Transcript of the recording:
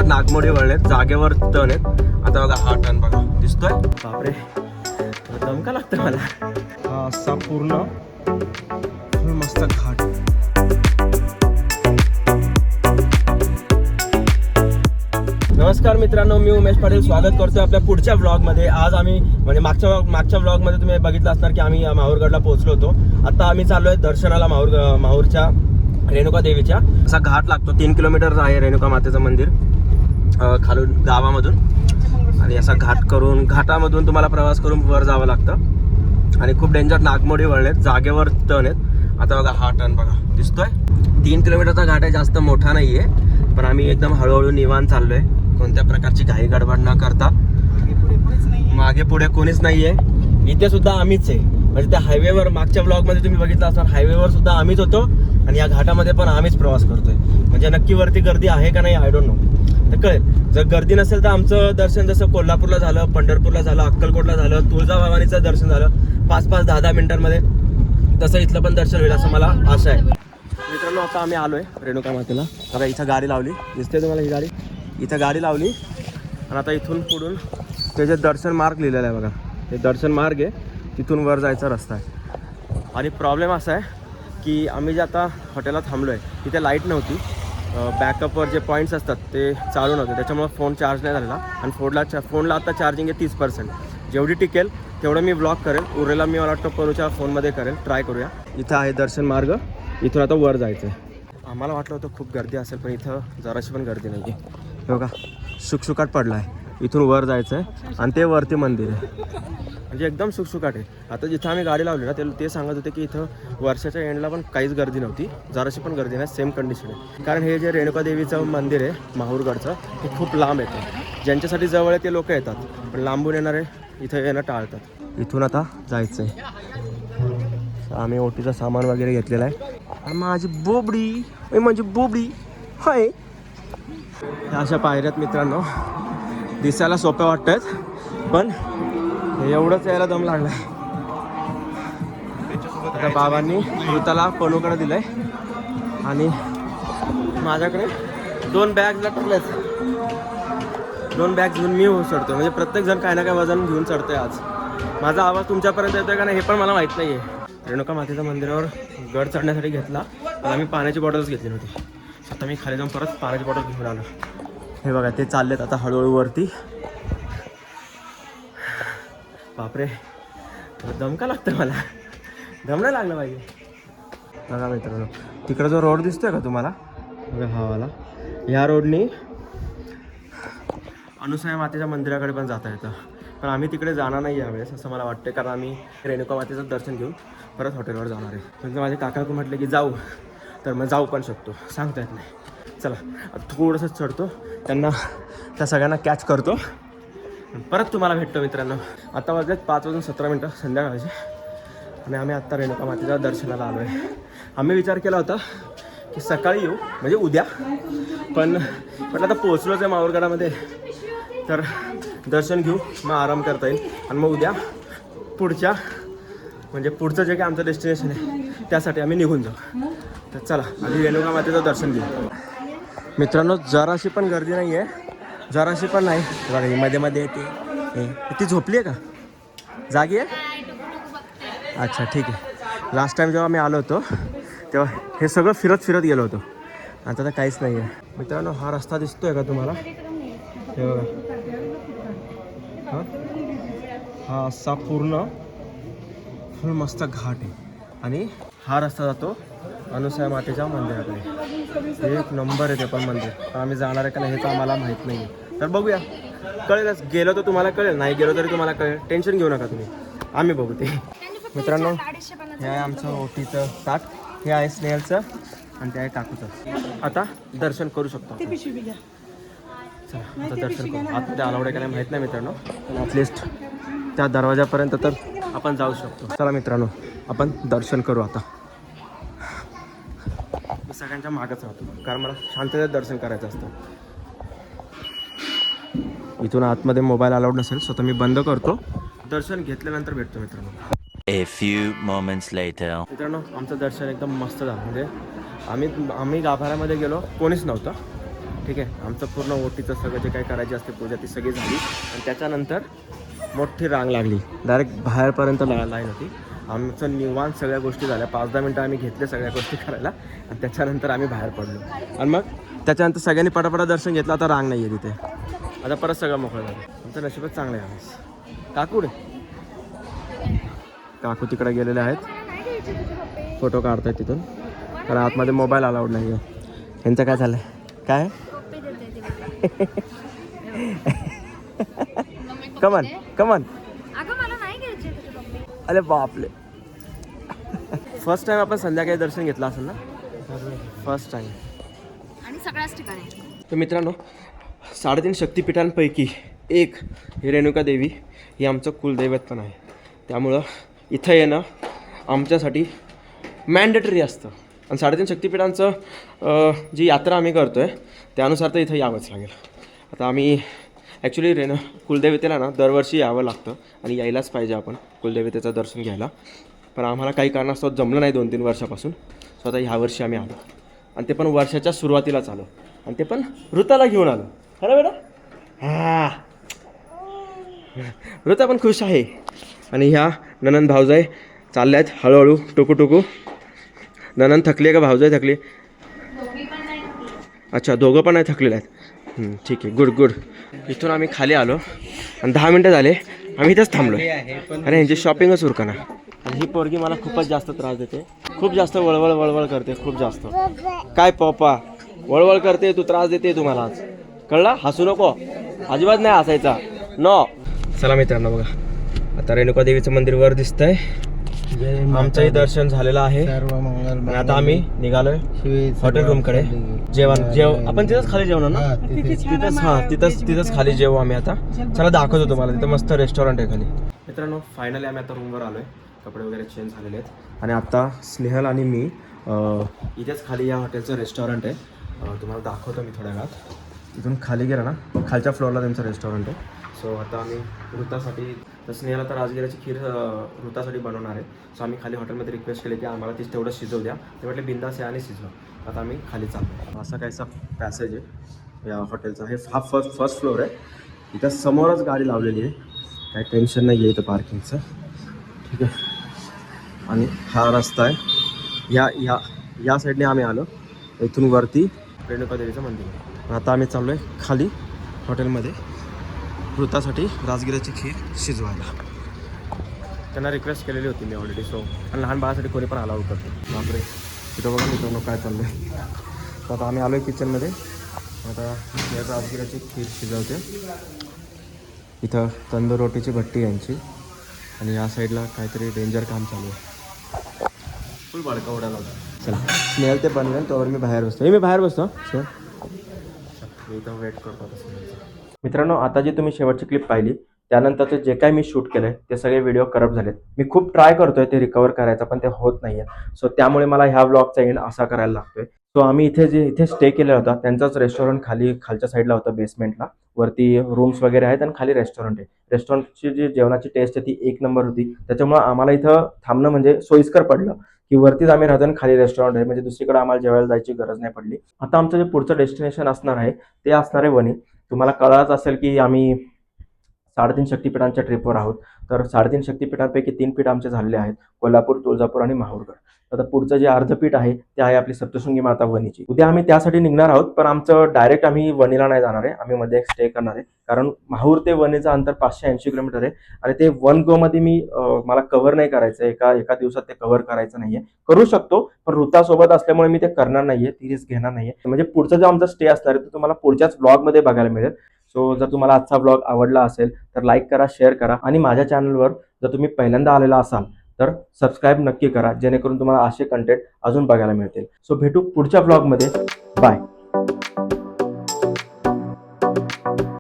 Danger नागमोडी वळलेत, जागेवर turn आहेत. आता बघा हा टर्न बघा दिसतोय, बापरे दमका लागतं मला. हा असा पूर्ण मस्त घाट. नमस्कार मित्रांनो, मी उमेश पाटील स्वागत करतोय आपल्या पुढच्या व्लॉगमध्ये. आज आम्ही म्हणजे मागच्या व्लॉगमध्ये तुम्ही बघितलं असणार की आम्ही माहूरगडला पोहोचलो होतो. आता आम्ही चाललोय दर्शनाला माहूरच्या रेणुका देवीच्या. असा घाट लागतो, 3 किलोमीटर आहे रेणुका मातेचं मंदिर खालून गावामधून. आणि असा घाट करून घाटामधून तुम्हाला प्रवास करून वर जावं लागतं. आणि खूप डेंजर नागमोडी वळलेत, जागेवर टर्न आहेत. आता बघा हा टर्न बघा दिसतोय. 3 किलोमीटरचा घाट आहे, जास्त मोठा नाही आहे. पण आम्ही एकदम हळूहळू निवांत चाललोय, कोणत्या प्रकारची घाई गडबड न करता. मागे पुढे कोणीच नाहीये, इथे सुद्धा आम्हीच आहे. म्हणजे त्या हायवेवर मागच्या ब्लॉगमध्ये तुम्ही बघितलं असणार, हायवेवर सुद्धा आम्हीच होतो आणि या घाटामध्ये पण आम्हीच प्रवास करतोय. म्हणजे नक्की वरती गर्दी आहे का नाही आय डोंट नो, तर कळेल. जर गर्दी नसेल तर आमचं दर्शन जसं कोल्हापूरला झालं, पंढरपूरला झालं, अक्कलकोटला झालं, तुळजाभवानीचं दर्शन झालं 5-5, 10-10 मिनिटांमध्ये, तसं इथलं पण दर्शन होईल असं मला आशा आहे. मित्रांनो आता आम्ही आलोय रेणुका मातेला. बघा इथं गाडी लावली, दिसते तुम्हाला ही गाडी, इथं गाडी लावली. आणि आता इथून पुढून ते जे दर्शन मार्ग लिहिलेलं आहे बघा, ते दर्शन मार्ग आहे, तिथून वर जायचा रस्ता आहे. आणि प्रॉब्लेम असा आहे की आम्ही जे आता हॉटेलला थांबलो आहे तिथे लाईट नव्हती. बॅकअपवर जे पॉईंट्स असतात ते चालू नव्हते, त्याच्यामुळे फोन चार्ज नाही झालेला. आणि फोनला आता चार्जिंग आहे 30%. जेवढी टिकेल तेवढं मी ब्लॉग करेल, उरलेला मी मला वाटतं परूच्या फोनमध्ये करेल. ट्राय करूया. इथं आहे दर्शन मार्ग, इथून आता वर जायचं आहे. आम्हाला वाटलं होतं खूप गर्दी असेल, पण इथं जराशी पण गर्दी नाही आहे. हे बघा शुकशुकाट पडला आहे. इथून वर जायचं आहे आणि ते वरती मंदिर आहे, म्हणजे एकदम शुकशुकाट आहे. आता जिथं आम्ही गाडी लावली ना ते सांगत होते की इथं वर्षाच्या एंडला पण काहीच गर्दी नव्हती, जराशी पण गर्दी नाही, सेम कंडिशन आहे. कारण हे जे रेणुका देवीचं मंदिर आहे माहूरगडचं, ते खूप लांब येतं. ज्यांच्यासाठी जवळ आहे ते लोक येतात, पण लांबून येणारे इथं येणं टाळतात. इथून आता जायचं आहे. आम्ही ओटीचं सामान वगैरे घेतलेलं आहे. माझी बोबडी हाय. ह्या अशा पायऱ्यात मित्रांनो, दिसायला सोप्या वाटतात, पण एवढंच यायला दम लागलाय. आता बाबांनी मृताला पणूकडे दिलंय आणि माझ्याकडे 2 बॅग लटकल्यात. 2 बॅग घेऊन मी चढतोय, म्हणजे प्रत्येक जण काही ना काही वजन घेऊन चढतोय. आज माझा आवाज तुमच्यापर्यंत येतोय का नाही हे पण मला माहीत नाही आहे. रेणुका मातेच्या मंदिरावर गड चढण्यासाठी घेतला, पण आम्ही पाण्याची बॉटल्स घेतली नव्हती. आता मी खाली जाऊन परत पाण्याची बॉटल घेऊन आलो. हे बघा ते चाललेत आता हळूहळू वरती. बापरे दमका लागतं मला, दम नाही लागलं पाहिजे. बघा मित्रांनो, तिकडं जो रोड दिसतोय का तुम्हाला, बघा हा वाला, ह्या रोडनी अनुसूया मातेच्या मंदिराकडे पण जाता येतं. पण आम्ही तिकडे जाणार नाही यावेळेस असं मला वाटतं, कारण आम्ही रेणुका मातेचं दर्शन घेऊन परत हॉटेलवर जाणार आहे. म्हणजे माझे काका म्हटले की जाऊ, तर मग जाऊ पण शकतो, सांगता येत नाही. चला आता थोडंसं चढतो, त्यांना त्या सगळ्यांना कॅच करतो, परत तुम्हाला भेटतो मित्रांनो. आता वाजलेत 5:17 संध्याकाळचे आणि आम्ही आत्ता रेणुका मातेच्या दर्शनाला आलो आहे. आम्ही विचार केला होता की सकाळी येऊ, म्हणजे उद्या, पण आता पोहोचलोच आहे माहूरगडामध्ये, तर दर्शन घेऊ, मग आराम करता येईल. आणि मग उद्या पुढचं जे काही आमचं डेस्टिनेशन आहे त्यासाठी आम्ही निघून जाऊ. तर चला आधी रेणुका मातेचं दर्शन घेऊ. मित्रांनो जराशी पण गर्दी नाही आहे, जराशी पण नाही. बघा मध्ये मध्ये येते, ती झोपली आहे का, जागी आहे? अच्छा ठीक आहे. लास्ट टाइम जेव्हा मी आलो होतो तेव्हा हे सगळं फिरत गेलो होतो, आता तर काहीच नाही आहे. मित्रांनो हा रस्ता दिसतोय का तुम्हाला, हे बघा हा असा पूर्ण फुल मस्त घाट आहे आणि हा रस्ता जातो अनुसूया मातेच्या मंदिराकडे. एक नंबर आहे ते पण मंदिर. पण आम्ही जाणार आहे का नाही हे तर आम्हाला माहीत नाही आहे, तर बघूया. कळेलच, गेलो तर तुम्हाला कळेल, नाही गेलो तरी तुम्हाला कळेल. टेन्शन घेऊ नका तुम्ही, आम्ही बघू ते. मित्रांनो हे आहे आमचं ओटीचं ताट, हे आहे स्नेहलचं आणि ते आहे काकूचं. आता दर्शन करू शकतो. चला आता दर्शन करू. आता ते अलाउड आहे का नाही माहीत नाही मित्रांनो, पण ॲटलिस्ट त्या दरवाजापर्यंत तर आपण जाऊ शकतो. चला मित्रांनो आपण दर्शन करू. आता मी सगळ्यांच्या मागच राहतो, कारण मला शांततेत दर्शन करायचं असतं. इथून आतमध्ये मोबाईल अलाउड नसेल, स्वतः मी बंद करतो. दर्शन घेतल्यानंतर भेटतो मित्रांनो. A few moments later. मित्रांनो आमचं दर्शन एकदम मस्त झालं. म्हणजे आम्ही गाभाऱ्यामध्ये गेलो, कोणीच नव्हतं. ठीक आहे. आमचं पूर्ण ओटीचं सगळं जे काही करायची असते पूजा ती सगळी झाली आणि त्याच्यानंतर मोठी रांग लागली. डायरेक्ट बाहेरपर्यंत लाईन होती. आमचं निवांत सगळ्या गोष्टी झाल्या. 5-10 मिनटं आम्ही घेतले सगळ्या गोष्टी करायला आणि त्याच्यानंतर आम्ही बाहेर पडलो. आणि मग त्याच्यानंतर सगळ्यांनी पटापटा दर्शन घेतलं. आता रांग नाही आहे तिथे. आता परत सगळं मोकळं झालं. आमचं नशीबच चांगलं आहे आम्ही. काकू तिकडे गेलेले आहेत, फोटो काढतायत तिथून, कारण आतमध्ये मोबाईल अलाउड नाही आहे. यांचं काय झालं काय कमन कमन अरे बापले. फर्स्ट टाइम आपण संध्याकाळी दर्शन घेतलं असेल ना? फर्स्ट टाइम आणि सगळ्याच ठिकाणी. तर मित्रांनो, 3.5 शक्तिपीठांपैकी एक ही रेणुका देवी ही आमचं कुलदैवत पण आहे. त्यामुळं इथं येणं आमच्यासाठी मॅन्डेटरी असतं. आणि 3.5 शक्तिपीठांचं जी यात्रा आम्ही करतो आहे त्यानुसार तर इथं यावंच लागेल. आता आम्ही ॲक्च्युली कुलदेवतेला ना दरवर्षी यावं लागतं आणि यायलाच पाहिजे आपण कुलदेवतेचं दर्शन घ्यायला. पण आम्हाला काही कारणास्तव जमलं नाही 2-3 वर्षापासून. सो आता ह्या वर्षी आम्ही आलो आणि ते पण वर्षाच्या सुरुवातीलाच आलो आणि ते पण ऋताला घेऊन आलो. है ना बेटा? हां, ऋता पण खुश आहे. आणि ह्या ननंद भावजाई चालल्या आहेत हळूहळू टुकू. ननंद थकली आहे का भावजाई थकली? अच्छा, दोघं पण नाही थकलेले आहेत. ठीक आहे, गुड. इथून आम्ही खाली आलो आणि 10 मिनटं झाले आम्ही इथंच थांबलो. अरे यांची शॉपिंगच उरका ना. आणि ही पोरगी मला खूपच जास्त त्रास देते. खूप जास्त वळवळ करते, खूप जास्त. काय पप्पा वळवळ करते, तू त्रास देते तुम्हाला आज, कळला? हसू नको, अजिबात नाही हसायचा. नो. चला मित्रांनो, बघा आता रेणुका देवीचं मंदिर वर दिसतंय. आमचंही दर्शन झालेलं आहे आणि आता आम्ही निघालोय हॉटेल रूमकडे. आपण तिथंच खाली जेवणार ना? तिथंच खाली जेवू आम्ही आता. चला दाखवतो तुम्हाला, तिथं मस्त रेस्टॉरंट आहे खाली. मित्रांनो, फायनली आम्ही आता रूमवर आलोय. कपडे वगैरे चेंज झालेले आहेत आणि आता स्नेहल आणि मी इथेच खाली या हॉटेलचं रेस्टॉरंट आहे. तुम्हाला दाखवतो मी थोड्या वेळात. इथून खाली गेला ना, खालच्या फ्लोअरला त्यांचं रेस्टॉरंट आहे. सो आता आम्ही ऋतासाठी, तर स्नेहाला तर राजगिराची खीर ऋतासाठी बनवणार आहे. सो आम्ही खाली हॉटेलमध्ये रिक्वेस्ट केली की आम्हाला तीच तेवढं शिजवू द्या. ते म्हटले बिंदास आहे आणि शिजवा. आता आम्ही खाली चालतो. असा काहीसा पॅसेज आहे या हॉटेलचा. हे फर्स्ट फ्लोअर आहे. इथं समोरच गाडी लावलेली आहे, काही टेन्शन नाही आहे इथं पार्किंगचं. ठीक आहे. आणि हा रस्ता आहे. या साईडने आम्ही आलो. इथून वरती रेणुका देवीचं मंदिर आहे. आता आम्ही चाललो आहे खाली हॉटेलमध्ये ऋतासाठी राजगिराची खीर शिजवायला. त्यांना रिक्वेस्ट केलेली होती मी ऑलरेडी. सो आणि लहान बाळासाठी कोणी पण अलाउड करतो. बापरे, तिथं बघा मित्रांनो काय चाललं आहे. तर आता आम्ही आलो आहे किचनमध्ये. आता राजगिराची खीर शिजवते. इथं तंदूर रोटीची भट्टी यांची आणि या साईडला काहीतरी डेंजर काम चालू आहे. फुल बडका उडाला होता. चला स्नेहल ते बनवेल तोवर मी बाहेर बसतो. मी बाहेर बसतो. मी इथं वेट करतो आता स्नेहलचा. मित्रांनो, आता जी तुम्ही शेवटची क्लिप पाहिली त्यानंतरचे जे काही मी शूट केलं आहे ते सगळे व्हिडिओ करप्ट झालेत. मी खूप ट्राय करतोय ते रिकवर करायचं, पण ते होत नाही आहे. सो त्यामुळे मला ह्या व्लॉगचा एंड असा करायला लागतोय. सो आम्ही इथे स्टे केलेला होता त्यांचाच रेस्टॉरंट खालच्या साईडला होतं, बेसमेंटला. वरती रूम्स वगैरे आहेत आणि खाली रेस्टॉरंट आहे. रेस्टॉरंटची जी जेवणाची टेस्ट आहे ती 1 नंबर होती. त्याच्यामुळे आम्हाला इथं थांबणं म्हणजे सोयीस्कर पडलं की वरतीच आम्ही राहतो आणि खाली रेस्टॉरंट आहे, म्हणजे दुसरीकडे आम्हाला जेवायला जायची गरज नाही पडली. आता आमचं जे पुढचं डेस्टिनेशन असणार आहे ते असणार आहे वणी. तुम्हाला कळलंच असेल की आम्ही 3.5 शक्तिपीठांच्या ट्रिपवर आहोत. तर 3.5 शक्तिपीठांपैकी 3 पीठ आमचे झालेले आहेत, कोल्हापूर, तुळजापूर आणि माहूरगड. आता पुढचं जे अर्धपीठ आहे ते आहे आपली सप्तशृंगी माता वणीची. उद्या आम्ही त्यासाठी निघणार आहोत, पण आमचं डायरेक्ट आम्ही वणीला नाही जाणार आहे. आम्ही मध्ये एक स्टे करणार आहे, कारण माहूर ते वणीचं अंतर 580 किलोमीटर आहे आणि ते 1 गो मध्ये मला कव्हर नाही करायचं. एका दिवसात ते कव्हर करायचं नाहीये. करू शकतो, पण ऋतासोबत असल्यामुळे मी ते करणार नाहीये, ती रिस्क घेणार नाहीये. म्हणजे पुढचा जो आमचा स्टे असणार आहे तो तुम्हाला पुढच्याच ब्लॉगमध्ये बघायला मिळेल. सो जर तुम्हाला आजचा ब्लॉग आवडला असेल तर लाईक करा, शेअर करा आणि माझ्या चॅनलवर जर तुम्ही पहिल्यांदा आलेला असाल तर सबस्क्राईब नक्की करा, जेणेकरून तुम्हाला असे कंटेंट अजून बघायला मिळतील. सो भेटू पुढच्या ब्लॉगमध्ये. बाय.